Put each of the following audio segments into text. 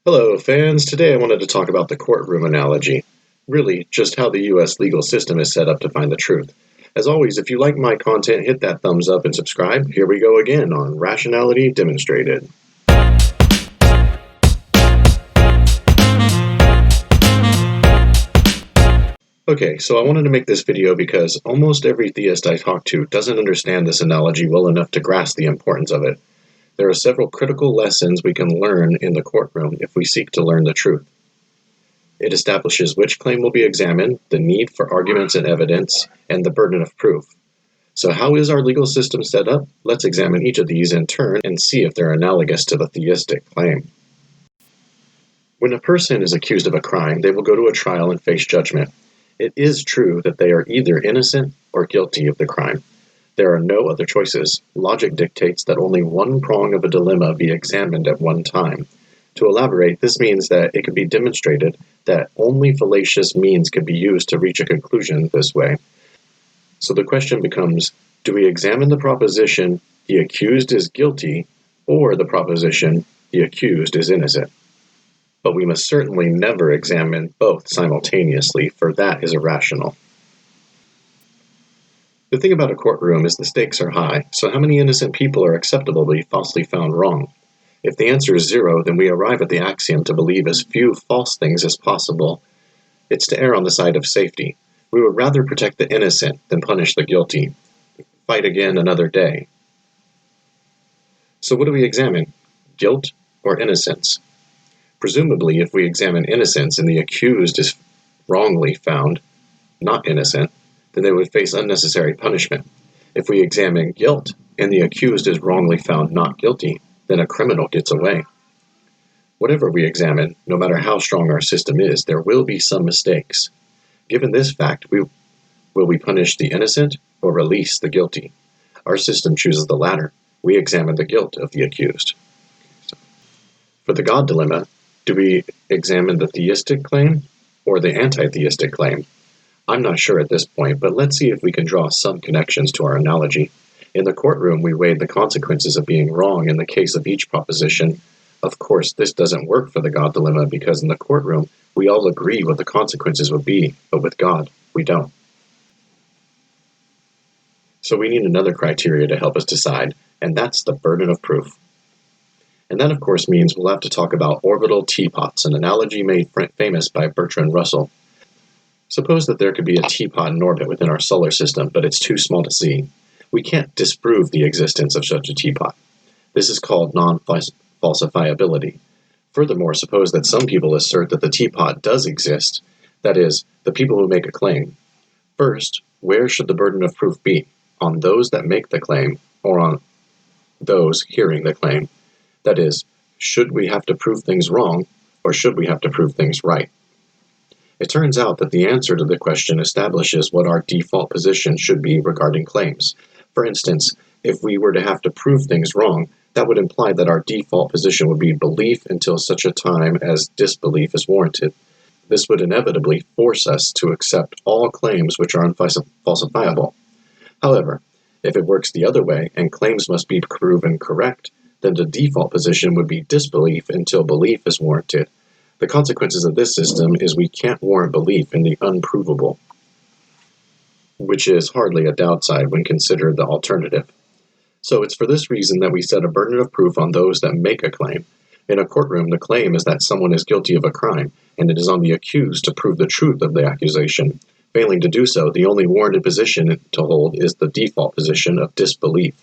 Hello, fans. Today I wanted to talk about the courtroom analogy. Really, just how the US legal system is set up to find the truth. As always, if you like my content, hit that thumbs up and subscribe. Here we go again on Rationality Demonstrated. Okay, so I wanted to make this video because almost every theist I talk to doesn't understand this analogy well enough to grasp the importance of it. There are several critical lessons we can learn in the courtroom if we seek to learn the truth. It establishes which claim will be examined, the need for arguments and evidence, and the burden of proof. So how is our legal system set up? Let's examine each of these in turn and see if they're analogous to the theistic claim. When a person is accused of a crime, they will go to a trial and face judgment. It is true that they are either innocent or guilty of the crime. There are no other choices. Logic dictates that only one prong of a dilemma be examined at one time. To elaborate, this means that it can be demonstrated that only fallacious means can be used to reach a conclusion this way. So the question becomes, do we examine the proposition, the accused is guilty, or the proposition, the accused is innocent? But we must certainly never examine both simultaneously, for that is irrational. The thing about a courtroom is the stakes are high, so how many innocent people are acceptable to be falsely found wrong? If the answer is 0, then we arrive at the axiom to believe as few false things as possible. It's to err on the side of safety. We would rather protect the innocent than punish the guilty. Fight again another day. So what do we examine? Guilt or innocence? Presumably, if we examine innocence and the accused is wrongly found not innocent, then they would face unnecessary punishment. If we examine guilt and the accused is wrongly found not guilty, then a criminal gets away. Whatever we examine, no matter how strong our system is, there will be some mistakes. Given this fact, will we punish the innocent or release the guilty? Our system chooses the latter. We examine the guilt of the accused. For the God dilemma, do we examine the theistic claim or the anti-theistic claim? I'm not sure at this point, but let's see if we can draw some connections to our analogy. In the courtroom, we weighed the consequences of being wrong in the case of each proposition. Of course, this doesn't work for the God dilemma because in the courtroom, we all agree what the consequences would be, but with God, we don't. So we need another criteria to help us decide, and that's the burden of proof. And that, of course, means we'll have to talk about orbital teapots, an analogy made famous by Bertrand Russell. Suppose that there could be a teapot in orbit within our solar system, but it's too small to see. We can't disprove the existence of such a teapot. This is called non-falsifiability. Furthermore, suppose that some people assert that the teapot does exist, that is, the people who make a claim. First, where should the burden of proof be? On those that make the claim, or on those hearing the claim? That is, should we have to prove things wrong, or should we have to prove things right? It turns out that the answer to the question establishes what our default position should be regarding claims. For instance, if we were to have to prove things wrong, that would imply that our default position would be belief until such a time as disbelief is warranted. This would inevitably force us to accept all claims which are unfalsifiable. However, if it works the other way and claims must be proven correct, then the default position would be disbelief until belief is warranted. The consequences of this system is we can't warrant belief in the unprovable, which is hardly a downside when considered the alternative. So it's for this reason that we set a burden of proof on those that make a claim. In a courtroom, the claim is that someone is guilty of a crime, and it is on the accused to prove the truth of the accusation. Failing to do so, the only warranted position to hold is the default position of disbelief.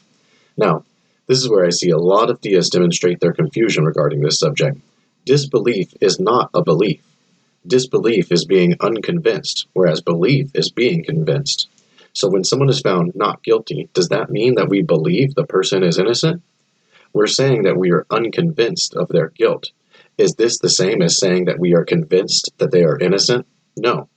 Now, this is where I see a lot of theists demonstrate their confusion regarding this subject. Disbelief is not a belief. Disbelief is being unconvinced, whereas belief is being convinced. So when someone is found not guilty, does that mean that we believe the person is innocent? We're saying that we are unconvinced of their guilt. Is this the same as saying that we are convinced that they are innocent? No.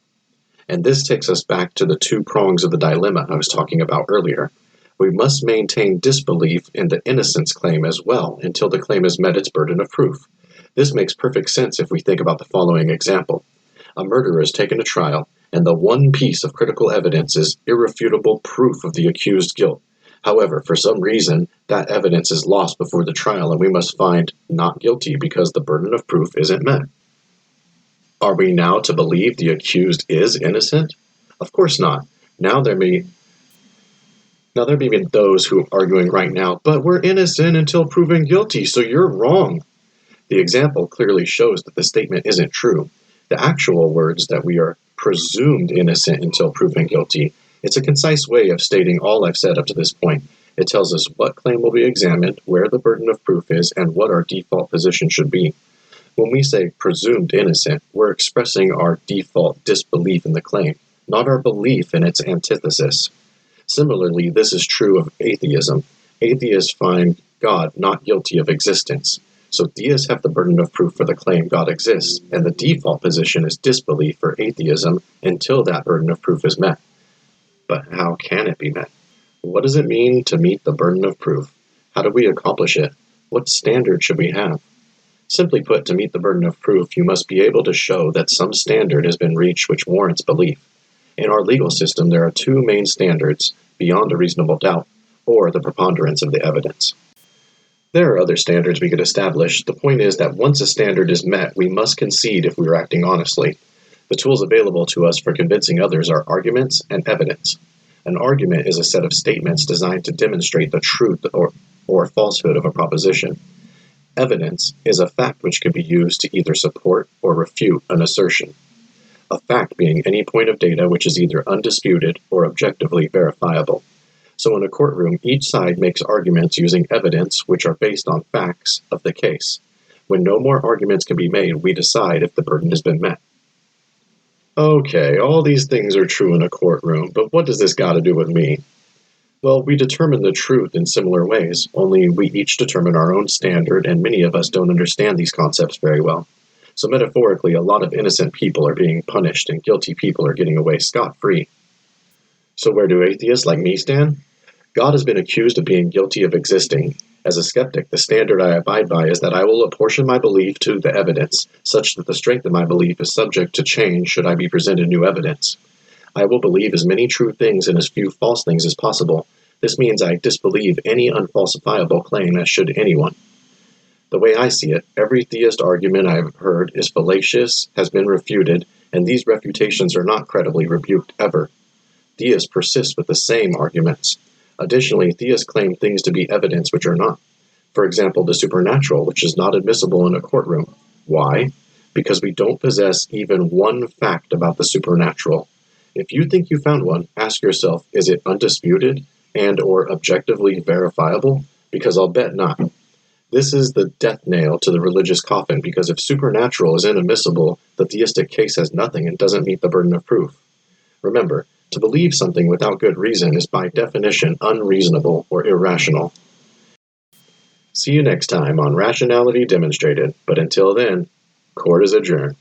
And this takes us back to the 2 prongs of the dilemma I was talking about earlier. We must maintain disbelief in the innocence claim as well until the claim has met its burden of proof. This makes perfect sense if we think about the following example. A murderer is taken to trial, and the one piece of critical evidence is irrefutable proof of the accused's guilt. However, for some reason, that evidence is lost before the trial and we must find not guilty because the burden of proof isn't met. Are we now to believe the accused is innocent? Of course not. Now there may be those who are arguing right now, but we're innocent until proven guilty, so you're wrong. The example clearly shows that the statement isn't true. The actual words that we are presumed innocent until proven guilty. It's a concise way of stating all I've said up to this point. It tells us what claim will be examined, where the burden of proof is, and what our default position should be. When we say presumed innocent, we're expressing our default disbelief in the claim, not our belief in its antithesis. Similarly, this is true of atheism. Atheists find God not guilty of existence. So theists have the burden of proof for the claim God exists, and the default position is disbelief for atheism until that burden of proof is met. But how can it be met? What does it mean to meet the burden of proof? How do we accomplish it? What standard should we have? Simply put, to meet the burden of proof, you must be able to show that some standard has been reached which warrants belief. In our legal system, there are two main standards, beyond a reasonable doubt, or the preponderance of the evidence. There are other standards we could establish. The point is that once a standard is met, we must concede if we are acting honestly. The tools available to us for convincing others are arguments and evidence. An argument is a set of statements designed to demonstrate the truth or falsehood of a proposition. Evidence is a fact which can be used to either support or refute an assertion. A fact being any point of data which is either undisputed or objectively verifiable. So in a courtroom, each side makes arguments using evidence which are based on facts of the case. When no more arguments can be made, we decide if the burden has been met. Okay, all these things are true in a courtroom, but what does this got to do with me? Well, we determine the truth in similar ways, only we each determine our own standard, and many of us don't understand these concepts very well. So metaphorically, a lot of innocent people are being punished and guilty people are getting away scot-free. So where do atheists like me stand? God has been accused of being guilty of existing. As a skeptic, the standard I abide by is that I will apportion my belief to the evidence, such that the strength of my belief is subject to change should I be presented new evidence. I will believe as many true things and as few false things as possible. This means I disbelieve any unfalsifiable claim, as should anyone. The way I see it, every theist argument I have heard is fallacious, has been refuted, and these refutations are not credibly rebuked ever. Theists persist with the same arguments. Additionally, theists claim things to be evidence which are not. For example, the supernatural, which is not admissible in a courtroom. Why? Because we don't possess even one fact about the supernatural. If you think you found one, ask yourself, is it undisputed and/or objectively verifiable? Because I'll bet not. This is the death nail to the religious coffin, because if supernatural is inadmissible, the theistic case has nothing and doesn't meet the burden of proof. Remember, to believe something without good reason is by definition unreasonable or irrational. See you next time on Rationality Demonstrated, but until then, court is adjourned.